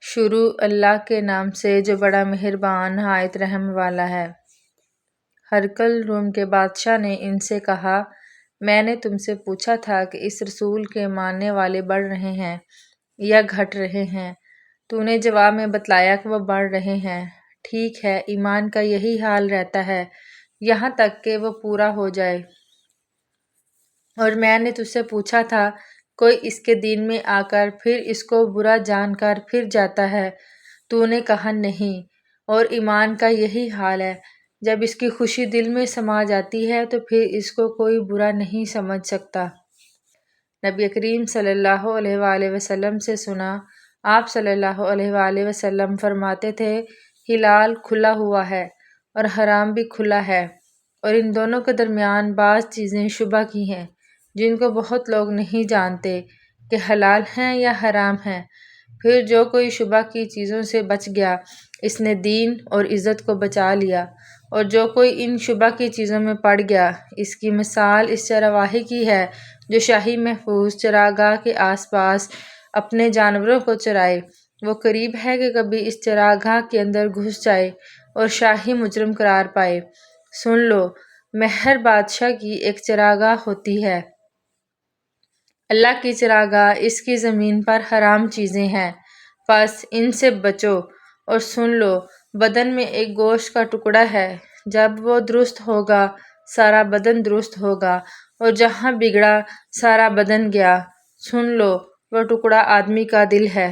شروع اللہ کے نام سے جو بڑا مہربان نہایت رحم والا ہے۔ ہرقل روم کے بادشاہ نے ان سے کہا، میں نے تم سے پوچھا تھا کہ اس رسول کے ماننے والے بڑھ رہے ہیں یا گھٹ رہے ہیں؟ تو نے جواب میں بتلایا کہ وہ بڑھ رہے ہیں۔ ٹھیک ہے، ایمان کا یہی حال رہتا ہے یہاں تک کہ وہ پورا ہو جائے۔ اور میں نے تجھ سے پوچھا تھا، کوئی اس کے دین میں آ کر پھر اس کو برا جان کر پھر جاتا ہے؟ تو نے کہا نہیں۔ اور ایمان کا یہی حال ہے، جب اس کی خوشی دل میں سما جاتی ہے تو پھر اس کو کوئی برا نہیں سمجھ سکتا۔ نبی کریم صلی اللہ علیہ وآلہ وسلم سے سنا، آپ صلی اللہ علیہ وآلہ وسلم فرماتے تھے، حلال کھلا ہوا ہے اور حرام بھی کھلا ہے، اور ان دونوں کے درمیان بعض چیزیں شبہ کی ہیں جن کو بہت لوگ نہیں جانتے کہ حلال ہیں یا حرام ہیں۔ پھر جو کوئی شبہ کی چیزوں سے بچ گیا اس نے دین اور عزت کو بچا لیا، اور جو کوئی ان شبہ کی چیزوں میں پڑ گیا اس کی مثال اس چرواہے کی ہے جو شاہی محفوظ چراگاہ کے آس پاس اپنے جانوروں کو چرائے۔ وہ قریب ہے کہ کبھی اس چراگاہ کے اندر گھس جائے اور شاہی مجرم قرار پائے۔ سن لو، مہر بادشاہ کی ایک چراگاہ ہوتی ہے۔ اللہ کی چراگاہ اس کی زمین پر حرام چیزیں ہیں، پس ان سے بچو۔ اور سن لو، بدن میں ایک گوشت کا ٹکڑا ہے، جب وہ درست ہوگا سارا بدن درست ہوگا، اور جہاں بگڑا سارا بدن گیا۔ سن لو، وہ ٹکڑا آدمی کا دل ہے۔